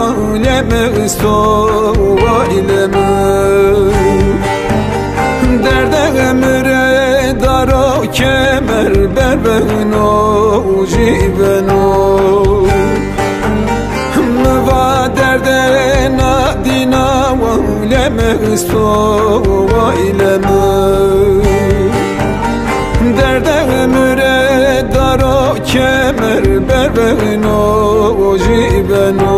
alemi sova ilemi derde emre daro kemer berbeno jibeno mva derde nadina alemi sova ilemi derde emre daro kemer berbeno jibeno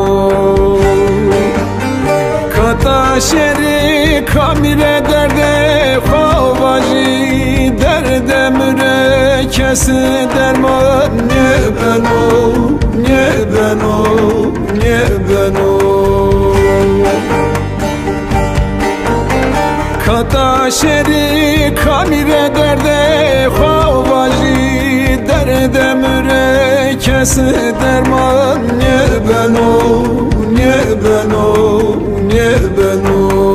kata şeri kamile derde havaji derde müre kesi derman ne beno ne beno ne beno kata şeri kamile derde havaji derde müre kesi derman ne beno ne beno ne beno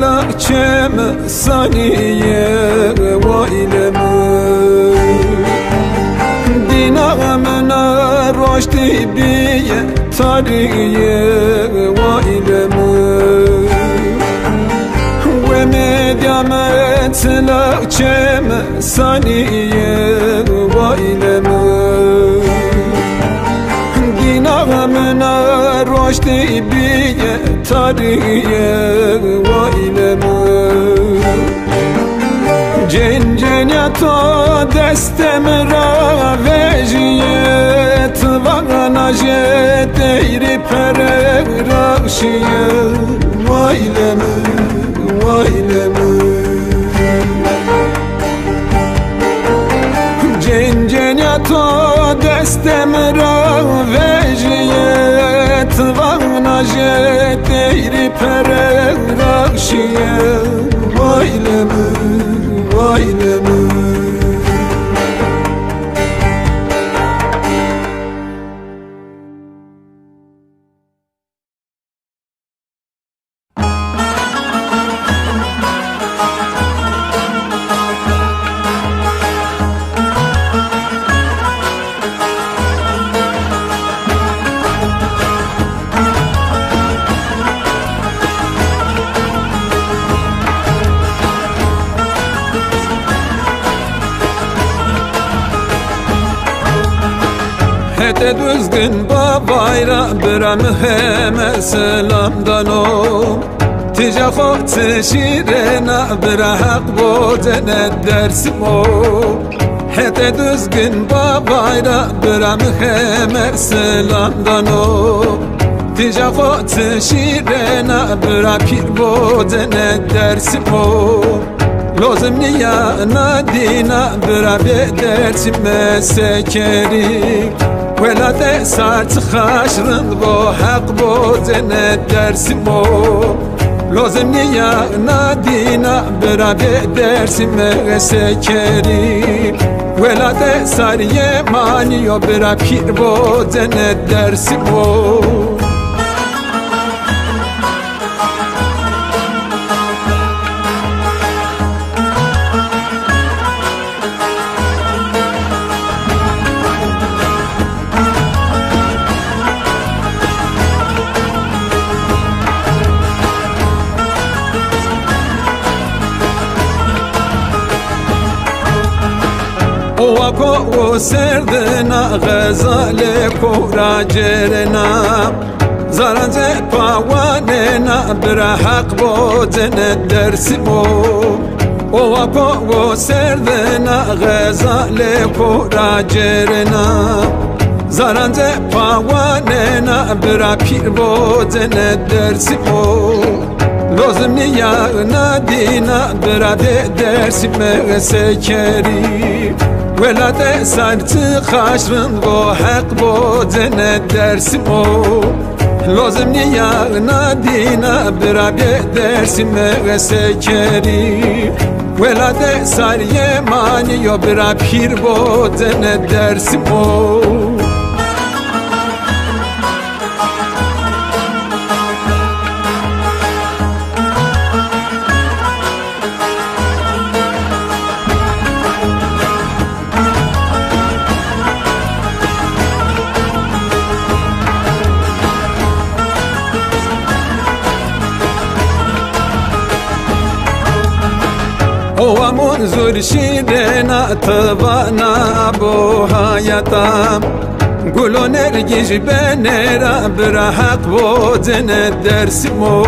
la çeme saniye vaileme dinamena roşti biye tariye vaileme ve medyamet la çeme saniye vaileme dinamena roşti biye tariye vaileme cencenyata destemera vejiyet vagana jet eyri pere rakşiye vaileme vaileme cencenyata destemera vejiyet vagana jet eyri pere rakşiye vaileme vaileme Hede düzgün babayra bıram heme selamdan o Ticafat şirena bıra hak bodene dersim o Hede düzgün babayra bıram heme selamdan o Ticafat şirena bıra pir bodene dersim o Lozim niya nadina bıra bedersim mesekerik ولا صارت خاشرن با حق بودن درسیم و لازم نیا ندینا برا به درسیم سکری ولا ساریه مانی و برا پیر بودن درسیم و و سردنا غزال کورا جرنا زرنز پاواننا برا حق بودن درسیمو و سردنا غزال کورا جرنا زارنج پاواننا برا پیر بودن درسی او لازم نیا ندینا برا درسی مغسکری ولاد سرت خشرن و حق بودن درسی او لازم نیا ندینا برا درسی مغسکری ولاد سریه مانی یا برا پیر بودن درسی او o منظور شیرنا توانا بو حیاتم گلو نرگیج بنرا برا حق بودن درسی مو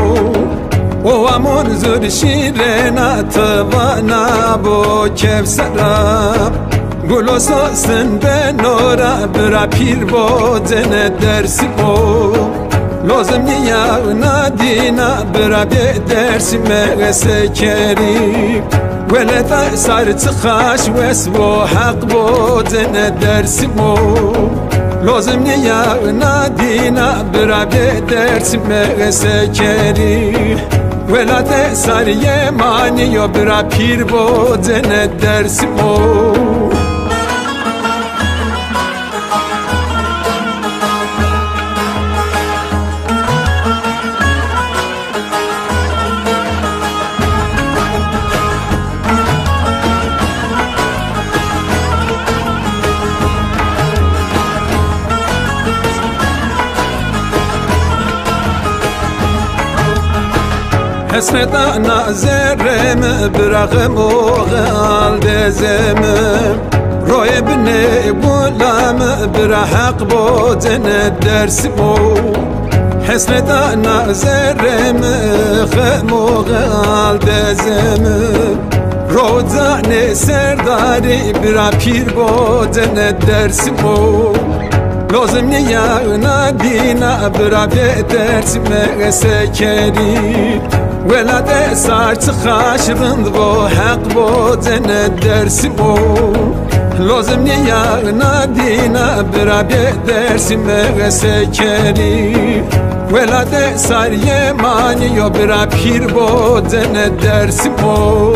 o منظور شیرنا توانا بو کفسرم گلو سوسن بنورا برا پیر بودن درسی مو لازم نیا ندینا برا درسی مغسکری ولد صارت خاش وسو حق بودن درسی مو لازم نیا ندینا برا درسی مغسکری ولد سریه مانی یا برا پیر بودن درسی مو حسرت نازرم برغم و غالدزم روی بنی بولم بر حق بودن درسی مو حسرت نازرم خم و غالدزم روزان سرداری بر پیر بودن درسی مو لازم نیا ندینا برا درسی مغسکری ولاد سرت خشرند و حق بودن درسی مو لازم نیا ندینا برا درسی مغسکری ولاد سریه مانی یا برا پیر بودن درسی مو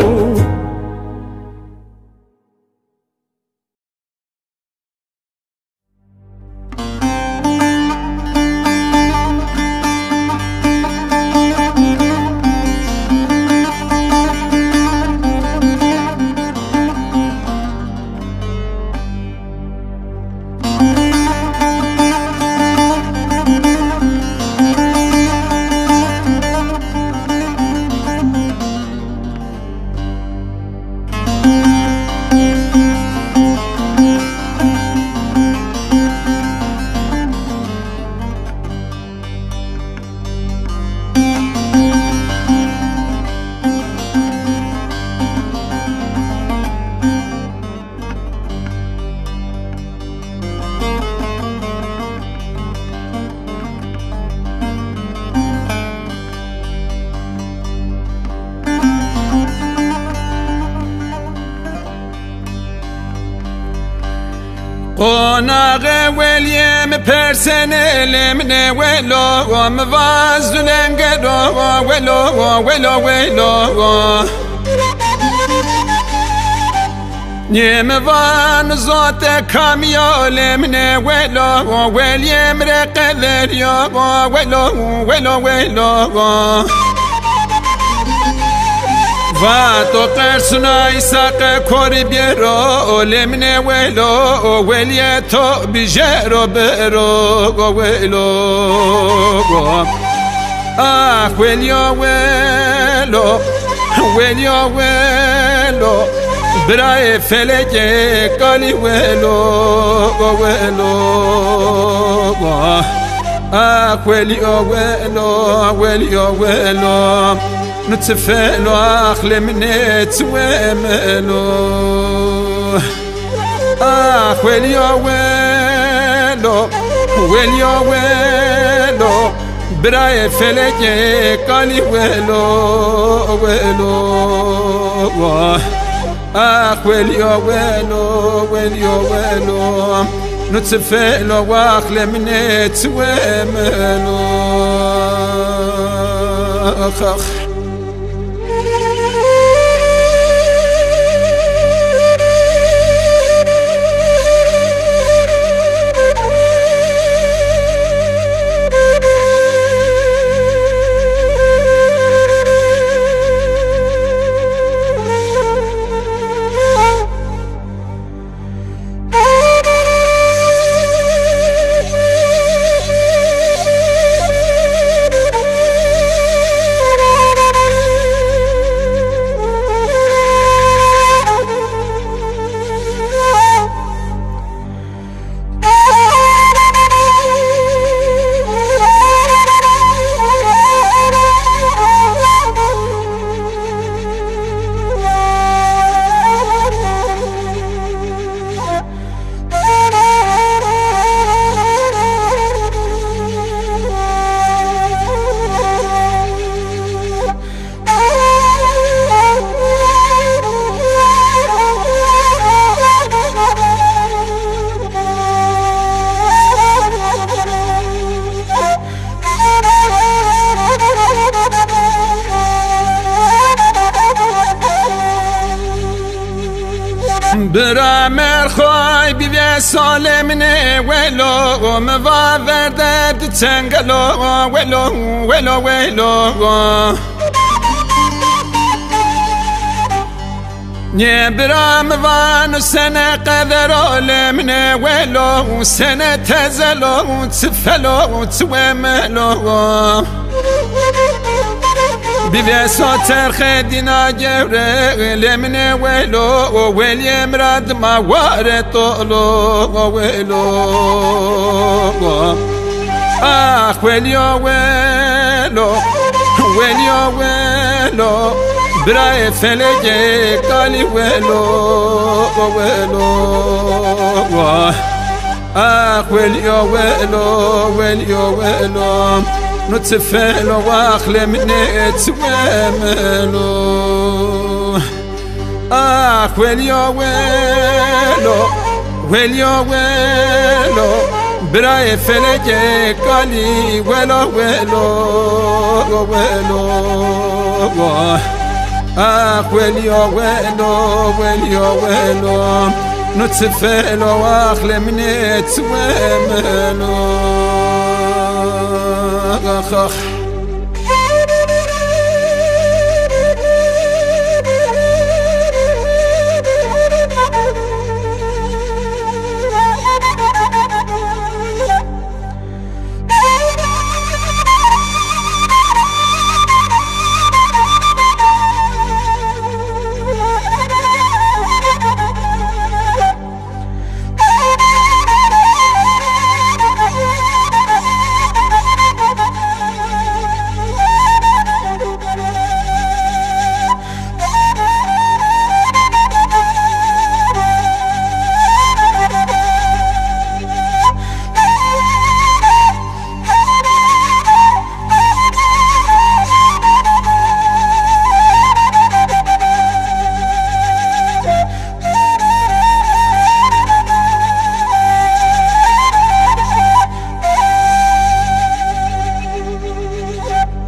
قناغ ویلیم پرسنلم نه ولو موازنن گرو ولو نیم وان ذات کامیالم نه ولو ویلیم رقدر یا ولو و تو قرصنای ساق کوری بیرو لمنه ولو ولی تو بیجرو برو ولو آخ ولو برای فلک کالی ولو آخ ولو نتفلو أخل منت وملو ويليو ويلو ويليو ويلو براي فلكي قالي ويلو ويلو ويليو ويلو ويليو ويلو نتفلو واخل منت وملو برامر خوای بیوی سالمنه ولو مواورده تنگلو ولو ولو ولو نی برام وان سنه قدر عالمنه ولو سنه تزلو تفلو توملو بیوی ساتر خدینا جوره لمنه ولو ولی مراد ما وارد طولو ولو ولیو ولو ولیو ولو برای فلگه قالی ولو ولو ولیو ولو ولیو ولو نتفلو واخل منت وملو ويليو ويلو ويليو ويلو براي فلكي قالي ولو ولو ولو ويليو ويلو ويليو ويلو نتفلو واخل منت وملو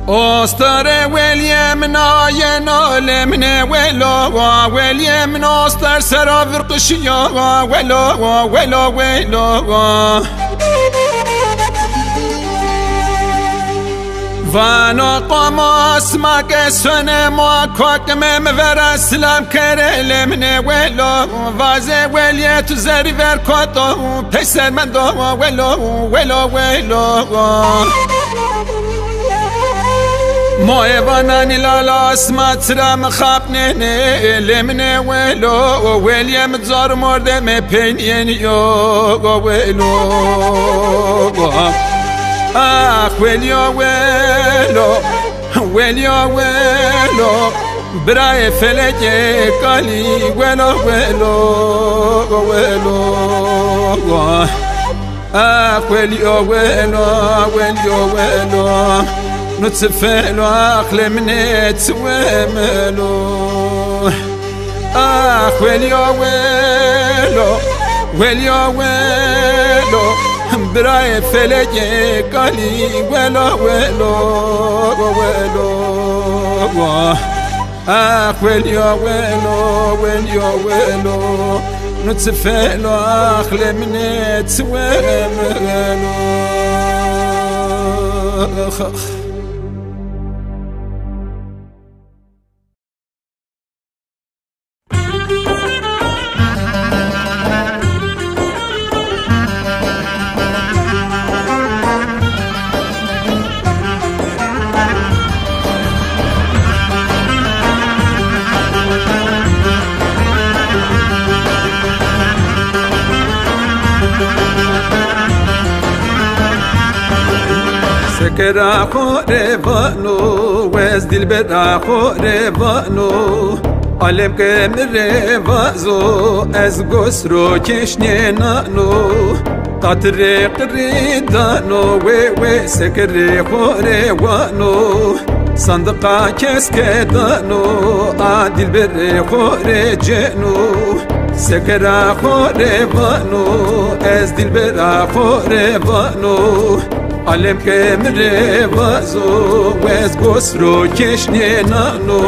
استر ویلیم نای نالمنه ولو ویلیم ناستر سرا ورقشیا ولو ولو ولو وانا قماس ما كسن ما كاكم ورسلم كرلمنه ولو وازه ولیت زری ور کاتو پسر من دو ولو ولو ولو ما ایوانانی لالاس مطرم خبنه لمنه ولو ولیم زار مرده می پینین یو ولو ولیو ولو ويليا ويلو براي فلكي قالي ويلو ويلو ويلو ويليا ويلو ويليا ويلو نتفلو أخلي منيت وملو ويليا ويلو ويليا ويلو براي فلكي قالي ويلو ويلو ويلو ويليا ويلو ويليا ويلو نتفلو أخلي منيت وملو سكر خوربانو وز دل برا خوربانو علم که مربازو از گسرو کشنی نانو قطر قریدانو و سكر خوروانو صندقا کس کدانو عادل بر خور جنو سكر خوروانو از دل برا خوربانو علم که مربازو وز گسرو کشنی نانو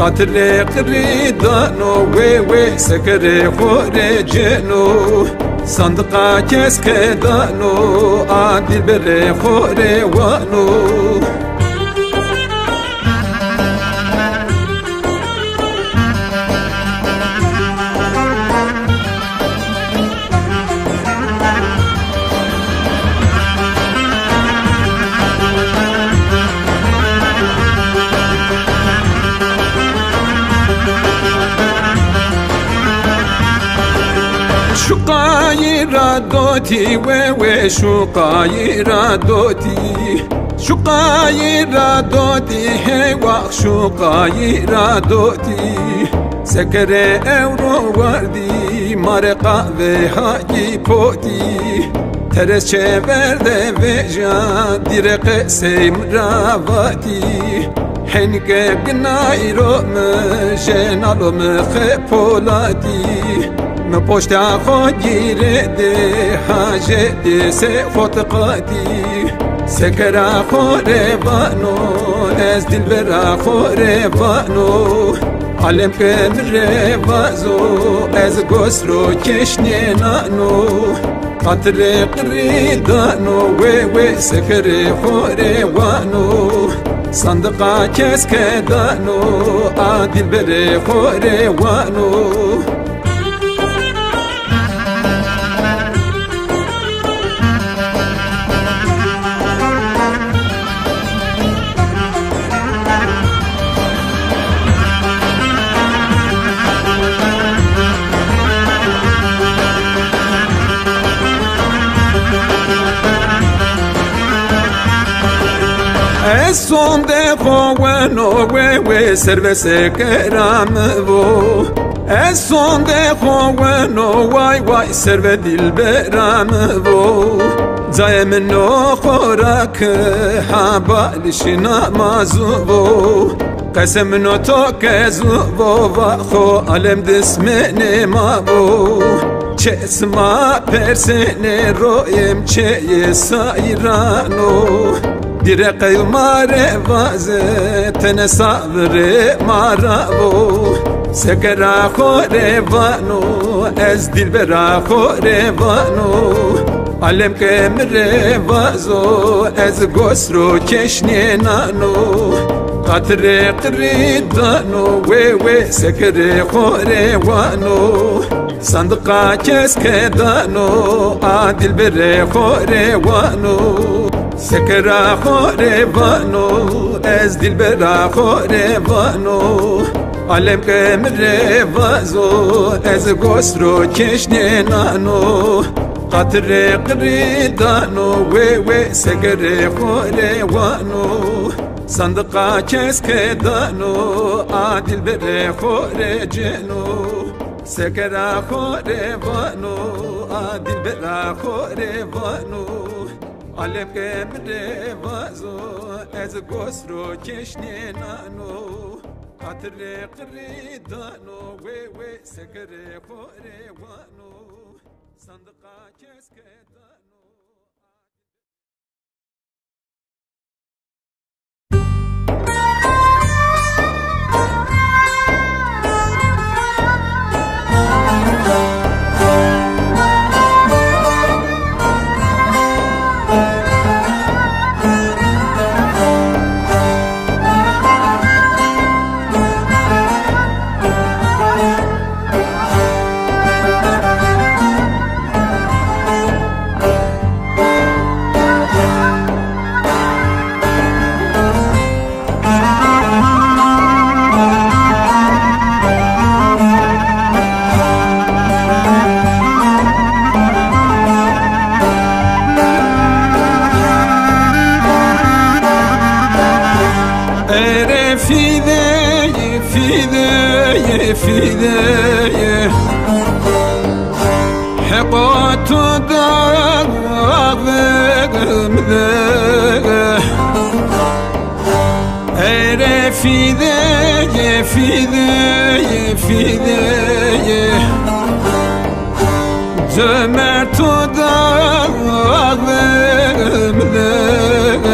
قطر قریدانو و سكر خور جنو صندقا کس کدانو عادل بر خوروانو شقايرا دوتي و شقايرا دوتي شقايرا دوتي هوا شقايرا دوتي سكر اورو وردي مرقا و هاجي بوتي ترس چه ورده و جان دیرق سیم راواتي حنك بنايرو مجنالو مخپولاتي پشت خود گیرده حاجت سه فتقاتی سکر خوروانو از دل برا خوروانو علم که مربازو از گسرو کشنی نانو قطر قریدانو و سکر خوروانو صندقا کس کدانو عادل بر خوروانو son de bueno we cerveza keram vo es son de bueno why serve dil beram vo zaym no khorak habal shina mazuvo qasam no to kezuvo va kho alem dismene ma vo çesma persene royem çeye sayrano Direk mare vaze tene sabre maravo Sekera khorevano ez dilbera khorevano Alem ke mrevazo ez gosro keşne nano Qatre qridano we sekere khorevano Sandıqa keskedano adil bere khorevano Sekera khorevano ez dilbera khorevano Alem ke mrevazo ez gosro keşne nano Qatre qridano we sekere khorevano صندقا کسک دانو عادل بره خوره جنو سکرا خوره وانو عادل بره خوره وانو علم که مره وازو از گسرو کشنی نانو خاطر قری دانو وی سکره خوره وانو صندقا کسک دانو فدايا حقات ضاغ مذاق أنا فدايا جمعت ضاغ مذاق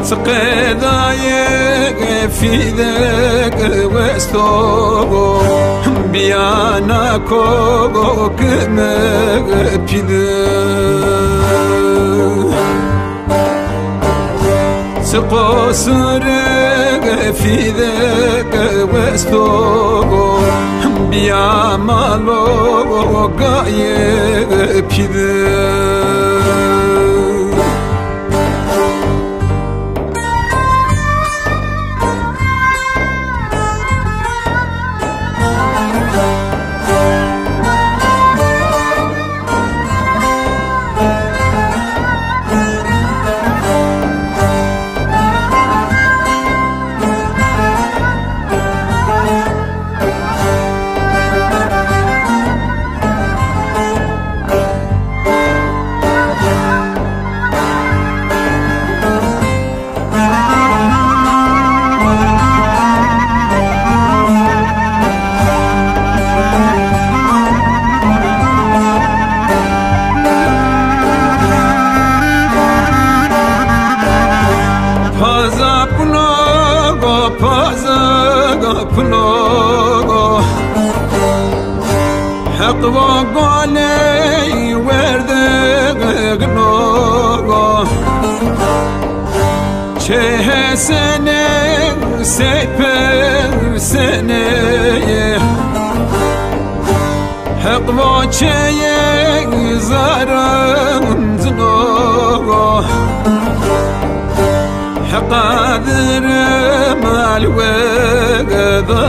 سقدايا في ذاك وستوغو بيانا كوغو كما بيدا سقوسر في ذاك وستوغو بياما لوغو قايا بيدا حق وقالي ورد غنوغو چه سنه سپر سنه حق و چه زارم زنوغو حق قادر مال وقدروغو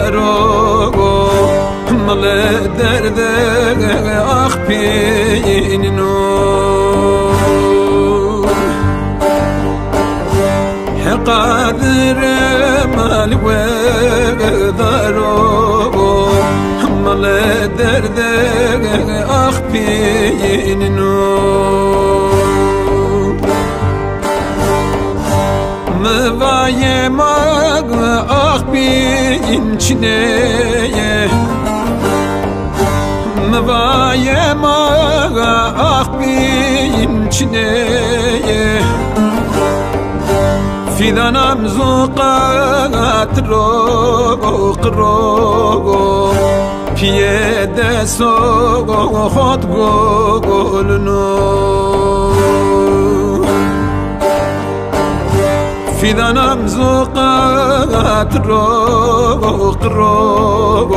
مال درد أخبين نور قادر مال وقدروغو مال درد أخبين نور مواي ماغ أخبين چنيه مواي ماغ أخبين چنيه فيدانم زوقات روغ روغ پیه سوغ خود گلنو فيدانم زوقات روغ روغ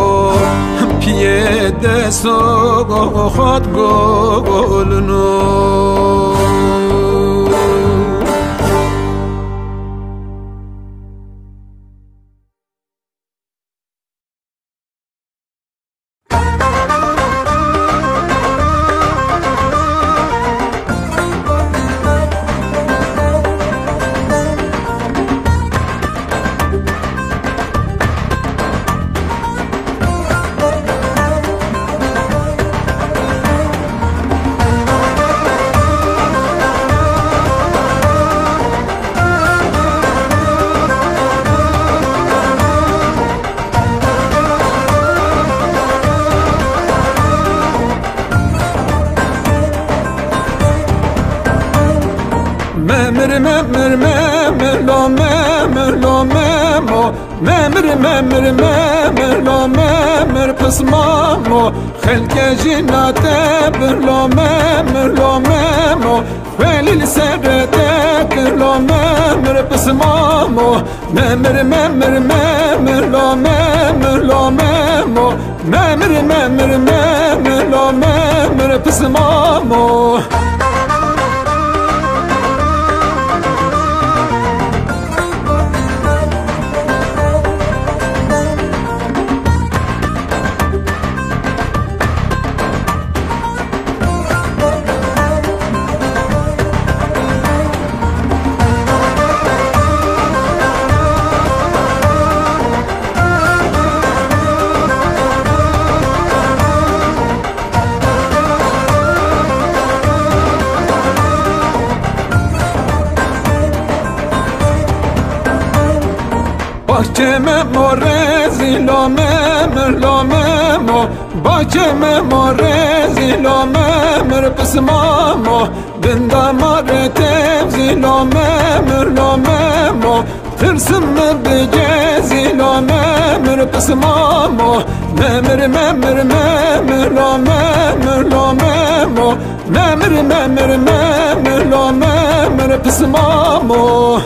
پیه سوغ خود گلنو memir memir memir lo memir lo memo memir memir memir lo memir pısmamo xelke jinate bir lo memir lo memo velil serete lo memir pısmamo memir memir memir lo memir lo memo memir memir memir lo memir pısmamo Bahçeme morezi lo memir lo memo bahçeme morezi lo memir pısmamo dindamare tevzi lo memir lo memo tırsım mı begezi lo memir pısmamo memir memir memir lo memir lo memo memir memir memir lo memir pısmamo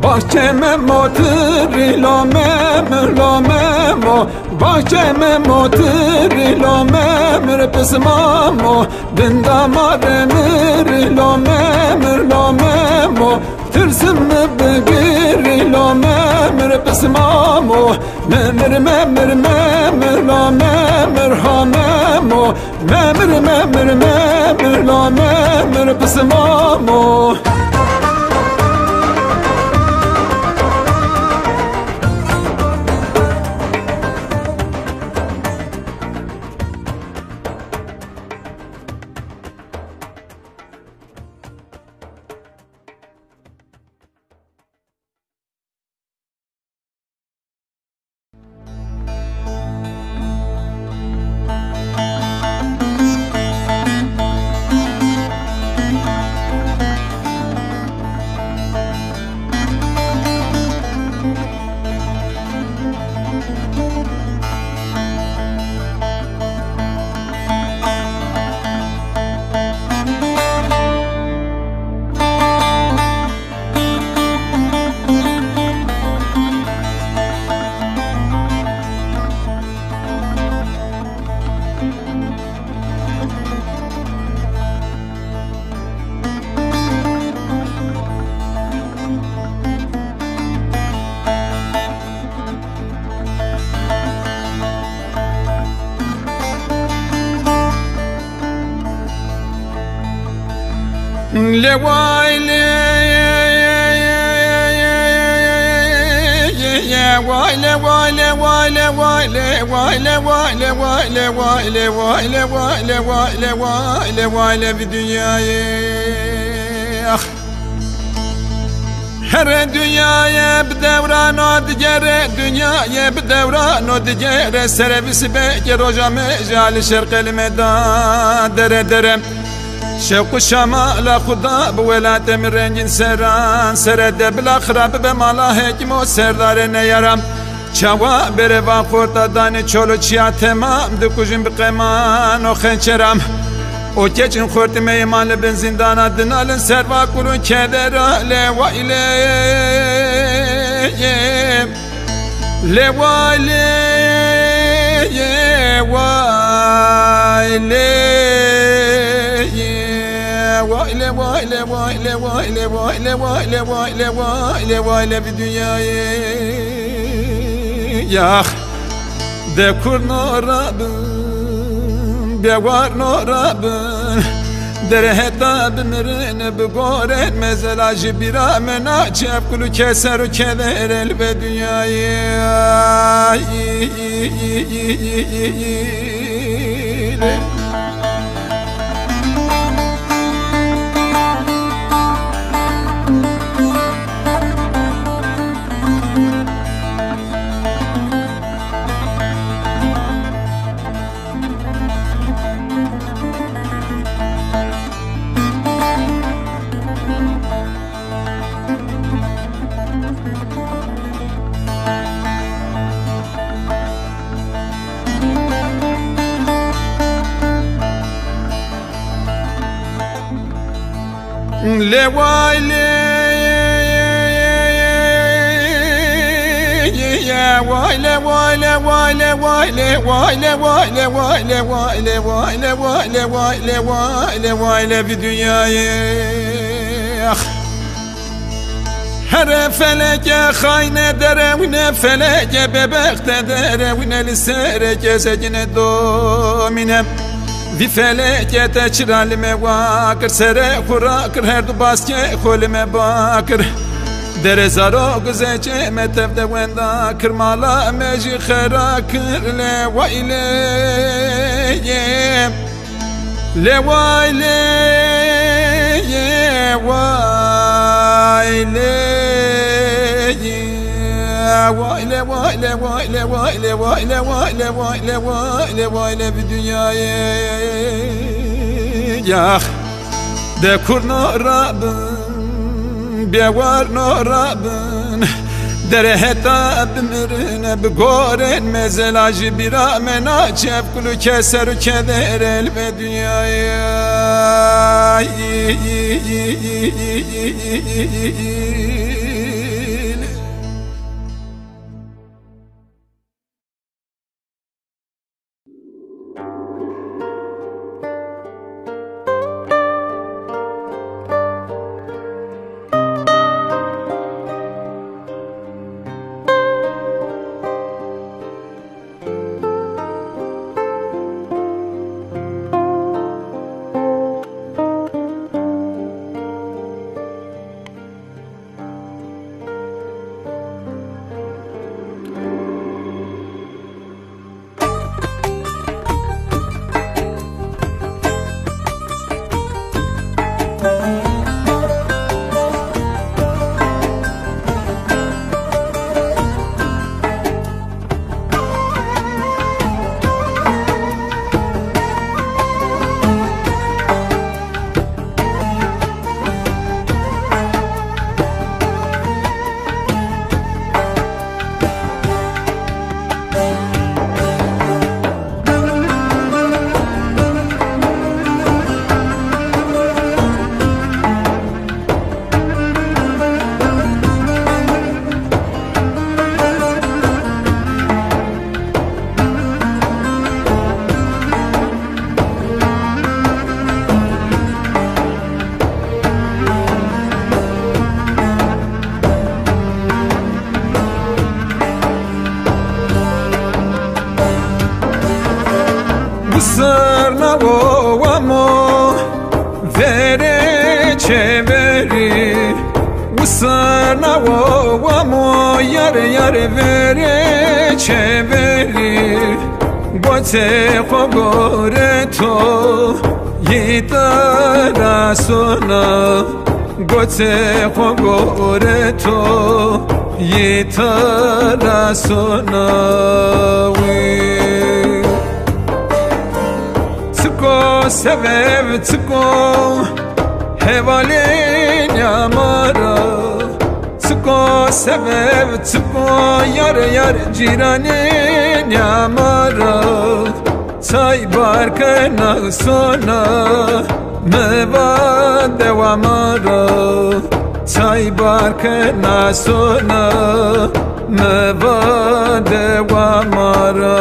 Bahçeme motri lo memir lo memo bahçeme motri lo memir pısmamo dindamare miri lo memir lo memo tırsım mı begiri lo memir pısmamo memir memir memir lo memir ha memo memir memir memir lo memir pısmamo Le wai le wai le wai le wai le wai le wai le wai le wai le wai le wai le wai le wai le wai le wai le bir dünyaya her dünyaya bir devran o digere dünyaya bir devran o digere servis be rojame jali şerqel medan dere dere شوق الشمال خدا بولاد من رنج سران سرد بلا خراب بمالا هجم و سردار نیارم چوا بره و خورتا دانی چولو چیا تمام دکوشیم بقیمان و خنچرم او کچین خورتی میمان لبن زندان دنالن سر و کلون کدر لوایله لوایله وایله وایله وایله وایله وایله وایله وایله وایله وایله وایله bir dünyaya ya de kurna rabı بیوار نورابن در هتا بمرن بگورن مزلاج بیرام ناچب کلو کسر و کدر الب دنیای لوای bir dünyaya her feleke hayne derevine feleke bebekte derevine lisere gezegine dominem vi feleke teçralime vakır sere kurakır her du baske kolime bakır dere zaro güzece metevde wenda kırmala meji kherakır le vayleyem le vayleyem vayle bir dünyaya de kur norabın biawar norabın dere heta bimrine begoren mezelajı bir amena çepkulu keser keder elbe dünyaya Sarna o amo vere çeveri Sarna o amo yare yare vere çeveri Gote kogore to yitara sona Gote kogore to yitara sona Sevev tko hevalin yamara tko sevev tko yar yar ciranin yamara say barkana sona meva devamara say barkana sona meva devamara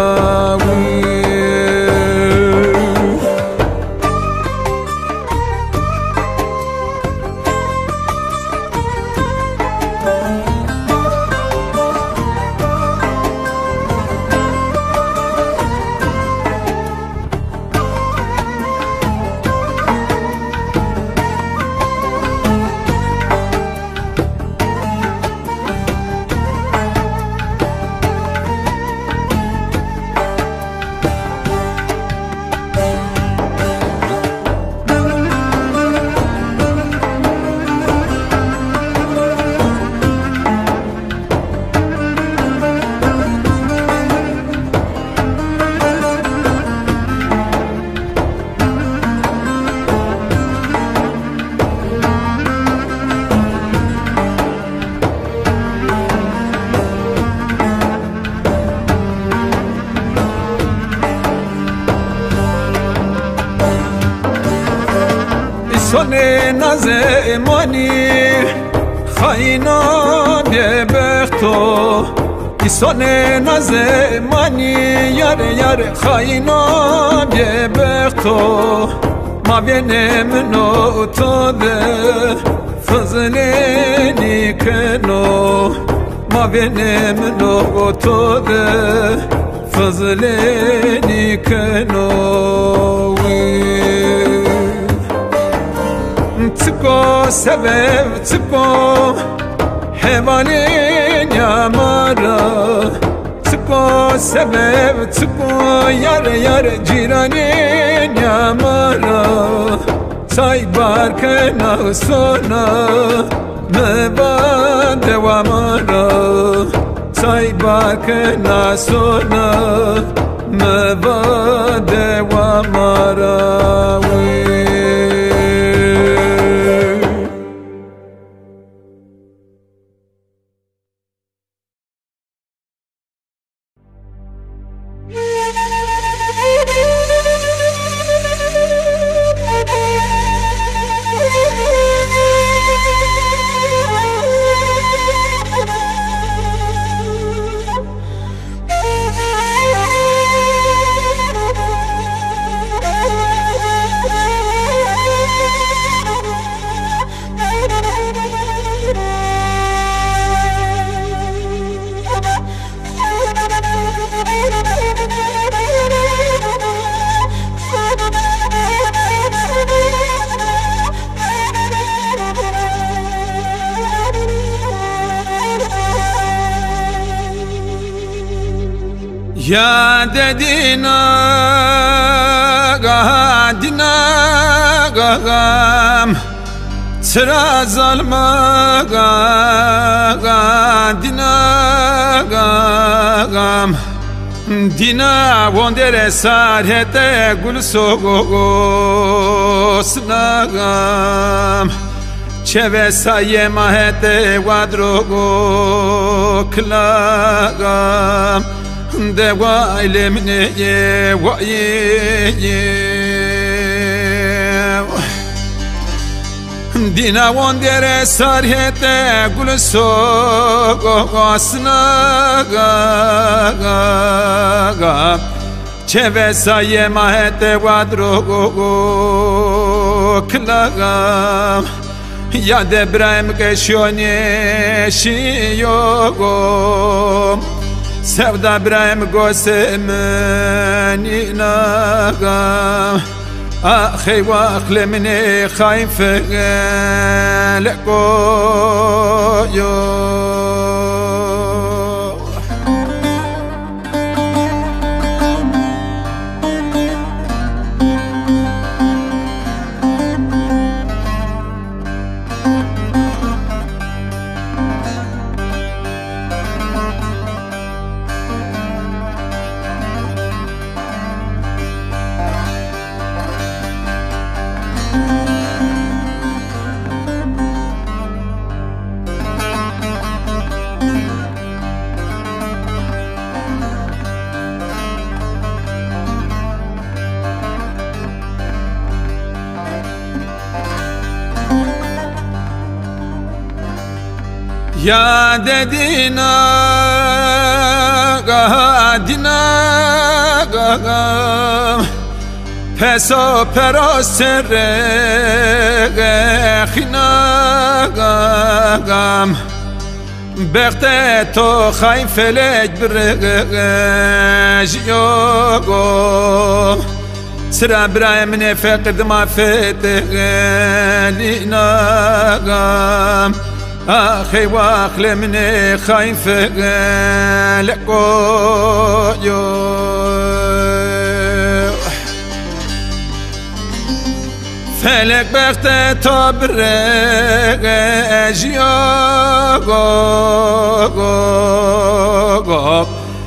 سونه نازمانی خاینا بیبختو سونه نازمانی یاره یاره خاینا بیبختو ما بینم نو تو ده فضلینی کنو ما بینم نو تو ده فضلینی کنو تکو سبب تکو حیوانین یامارا تکو سبب تکو یاره یاره جیرانین یامارا سای بارکنا سونا مبان دوامارا سای بارکنا سونا مبان دوامارا Ya dedina gadina gam sıra zalma gadina gam dina wondere sarhete gul sogosna gam çeve saye mahete wadrogo klagam dewa ilemne ye wa ye dina wondere sarhete gul sogosna ga çeve saye mahete wadrogo klagam ya debrem keşone şiyogo sevda brem gosemeni naga ahi wakle mine khayfe lekoyo ya dedina gadina gam peso pero serre khina gam berte to khayn felek birge yogo sıra Ibrahim ne fekd ma fetelina gam أخي واخل مني خايف لقويو فلك بخت تبرق أجيو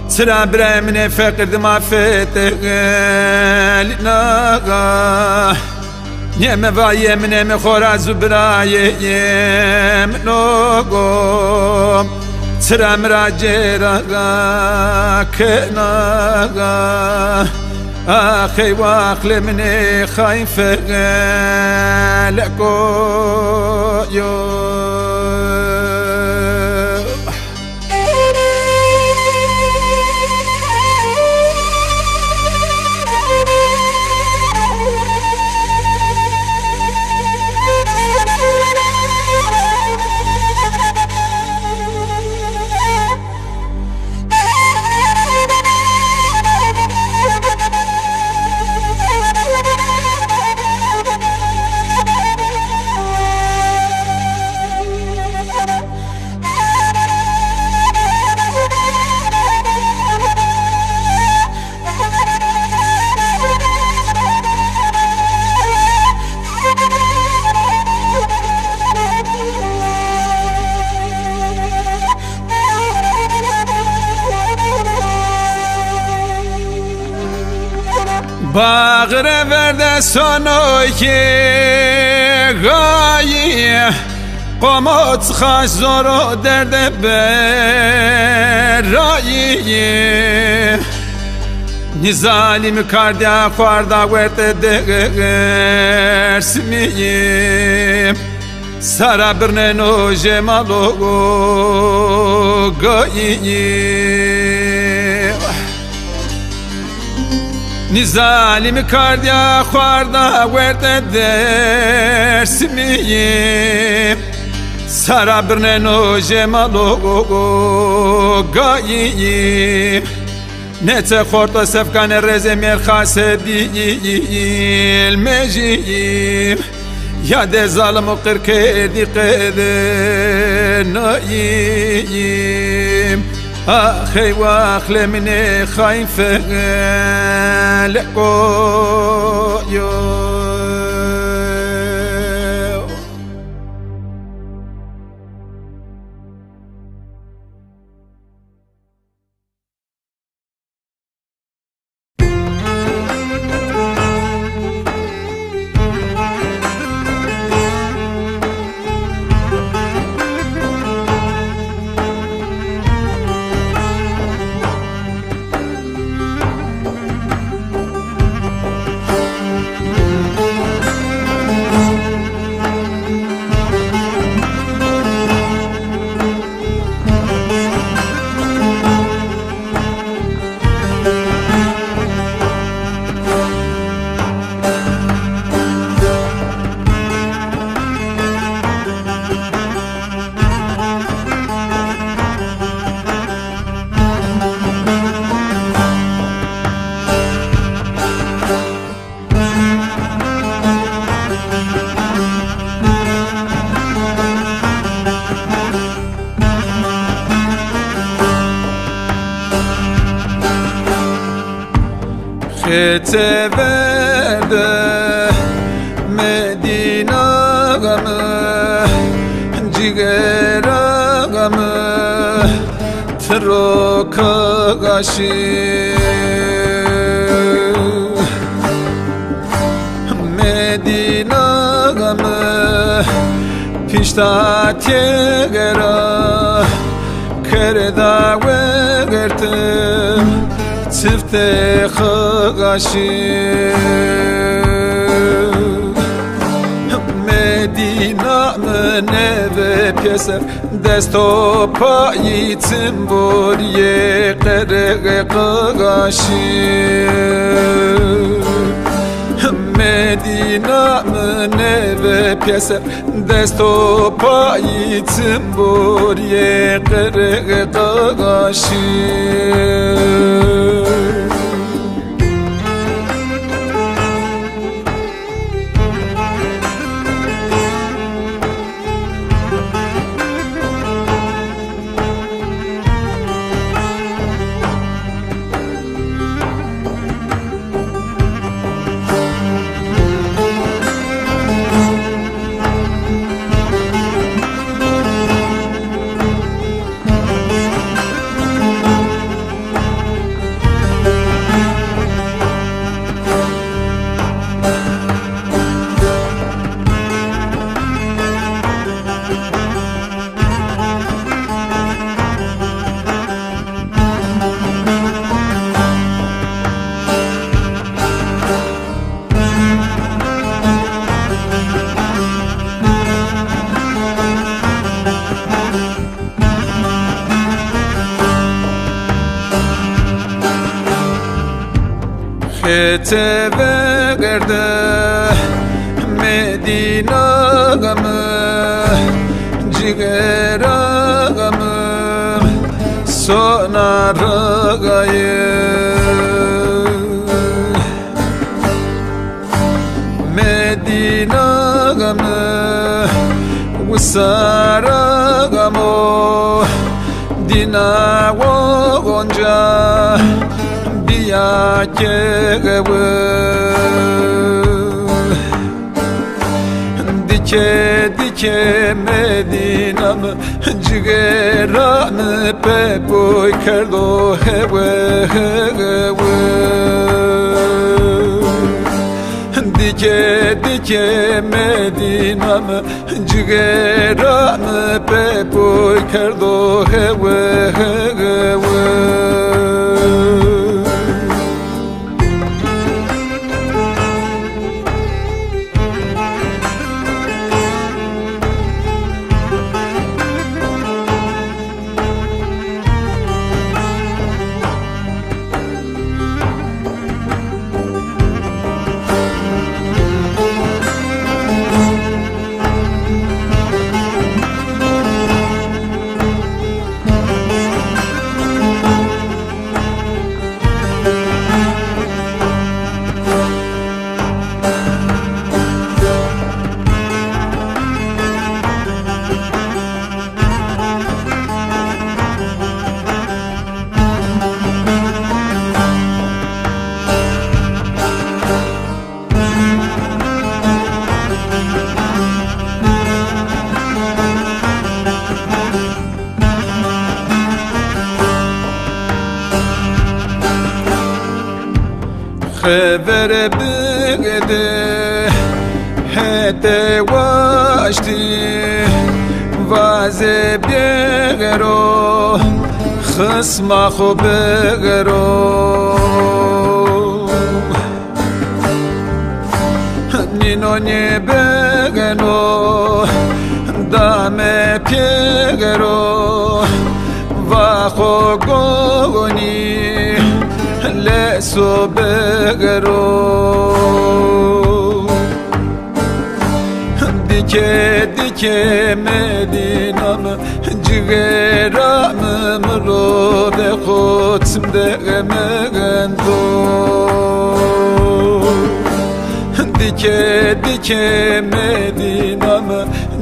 سرا برمني فقد ما فتق لناغا يم وايم نم خراز برايم نوغو سرا مراجرا كناغا أخي واخل مني خايف لكو يو باغر ورده سانوی غایی قامت خاش زورو درد برایی نزالیم کردیا خوردا ورد درسمیم سرا برنو جمالو غایی نزالیم کردیا خوردا ورد درسمیم سرا برنو جمالو غایی نت خورد سفکان رزمیر خاصه دیل مجیم یاد ظالم و قرکه دی قده ناییم آخی واخل من خایف لکو خته برده مدینه غمه جگر غمه ترک غشی مدینه غمه پیشتا تیگرا کرده و گرتم سفت خغاشی مدینه منه و پیسر دست و پایی تنبوری قرق قغاشی مدینه منه و پیسر دست و پایی تنبوری قرق قغاشی خته بگرده مدینه غمه جگر غمه سونا رگایه مدینه غمه و سر غمه دینا و گنجا بیا که دیکه مدینم جگران به بوی کرد و دیکه مدینم جگران به بوی کرد و خبر بگده هده واشتی وازه بگرو خسما خو بگرو نینونی بگنو دامه پیگرو و خو گونی لسو بگرو دیکه مدینم جگرم مرو به خودم دگمگندو دیکه مدینم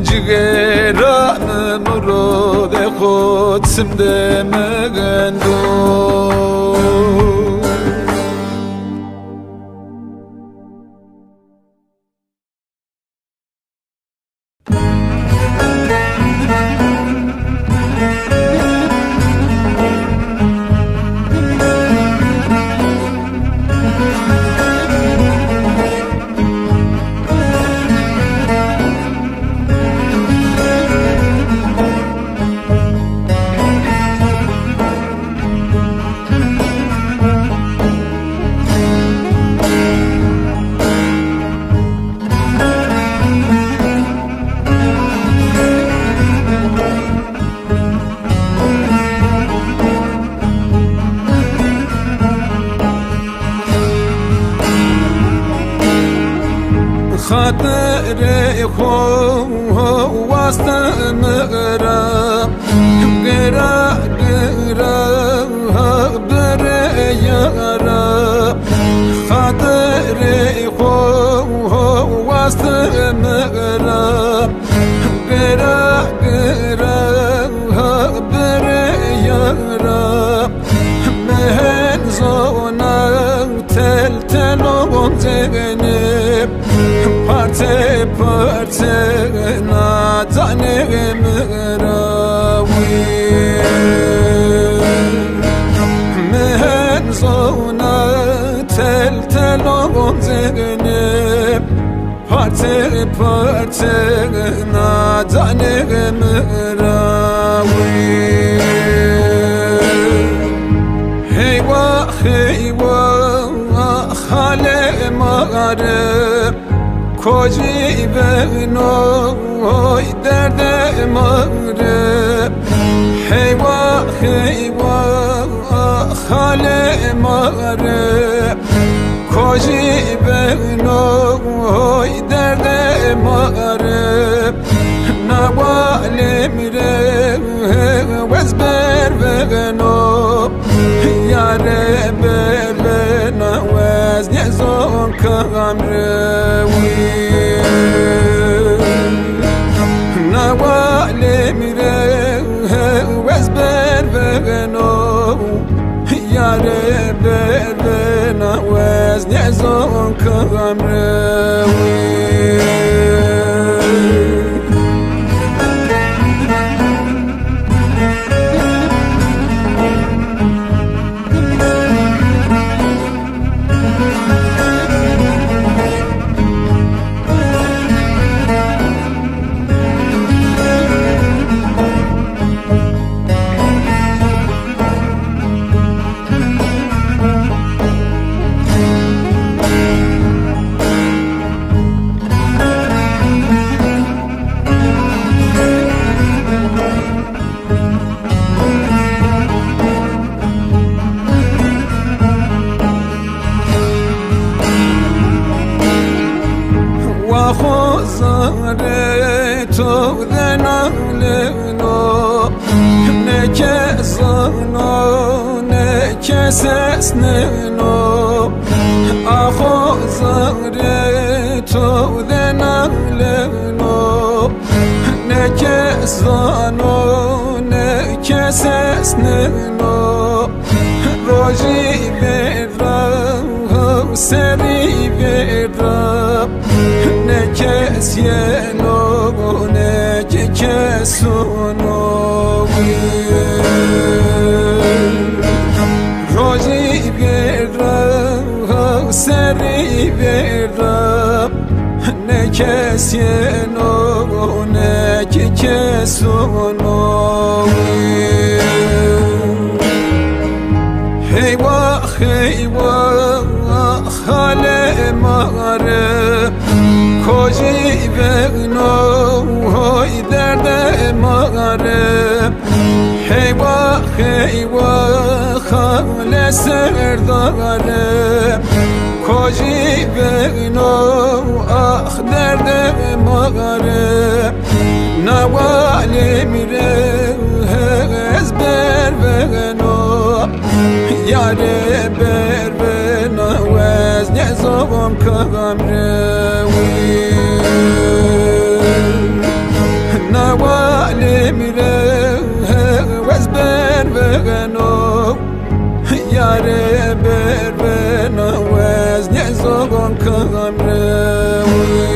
جگرم مرو به خودم دگمگندو خاطر خو واسط مغرب گرا بر یارا خاطر خو واسط مغرب گرا بر یارا مهن زونا تل و تگنب پرته ناتانه مراوی مهن زونا تل و تگنب پرته ناتانه مراوی هیوا خاله مغرب کجی بنوی درد مغرب هیوا خاله مغرب کجی بنوی درد مارم نوالی میره وز بر بغنو یاره بر بنوز نیزون کام روی نوالی میره وز بر بغنو یاره بر بنوز نیزون کام روی خوزاره تو دنالنو نکسانو نکسسنو خوزاره تو دنالنو نکسانو نکسسنو روزی برام سری برام نکس یلو نکسونو روزی بیرم سری بیرم نکس یلو نکسونو هیوا هیوا خاله ماره کجی بغنو های درد ماره هیوا هیوا خاله سرداره کجی بغنو آخ درد ماره نوالی میره از بر بغنو یاره بر بنو از نیزم کام روی نوالی میره از بر بغنو یاره بر بنو از نیزم کام روی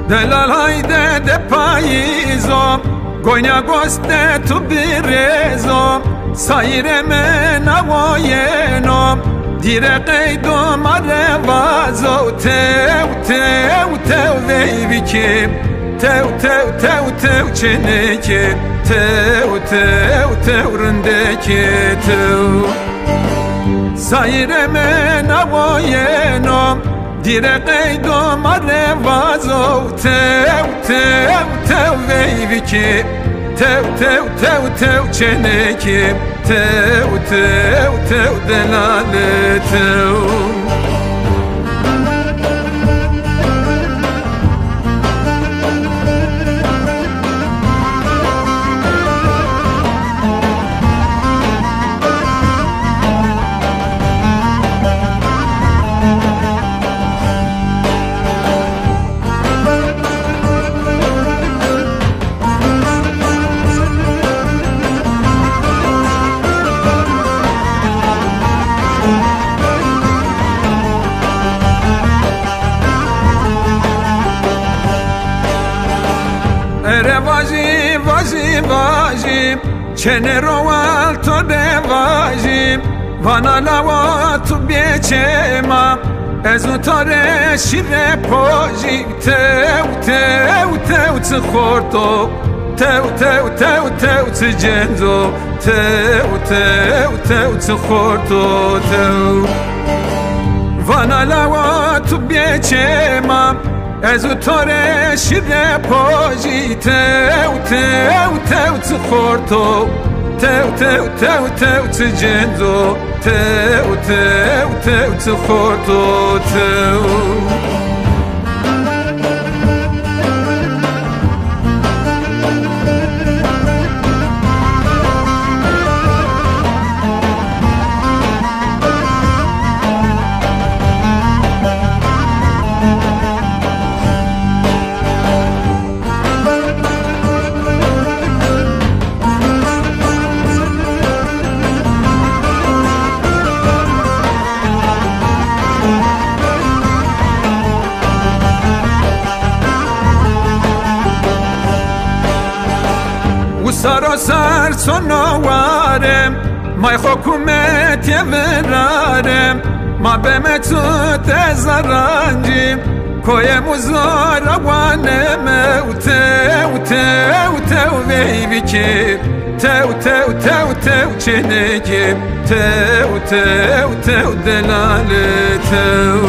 دلال hayde de payizom Goyna goste tu birezom Sayreme navoyenom Dire qeydom arevazo Tev tev tev veyvikim Tev tev tev tev çeneki Tev tev tev rındeki tev Sayreme navoyenom Dire qeydom arevazo Tev tev tev veyvikim Tev tev tev tev çenekim Tev tev tev delaletev ere vaji vaji vaji çene roval to de vaji vana lava tu biecema ezu tare shire poji teu tkhorto teu tjenzo teu tkhorto teu vana lava tu biecema ezu tare shire poji teu tkhorto teu tjenzo teu tkhorto teu سراسر سنوارم مای حکومت یورارم ما به متو تزرنجیم کوی مزار وانم تو ویبی که تو چنگیم تو دلاله تو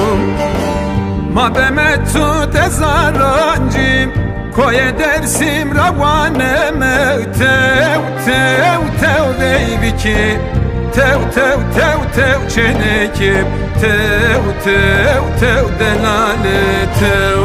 ما به متو تزرنجیم کوی درسیم روانم تو بیبی که تو چنکیم تو دلاله تو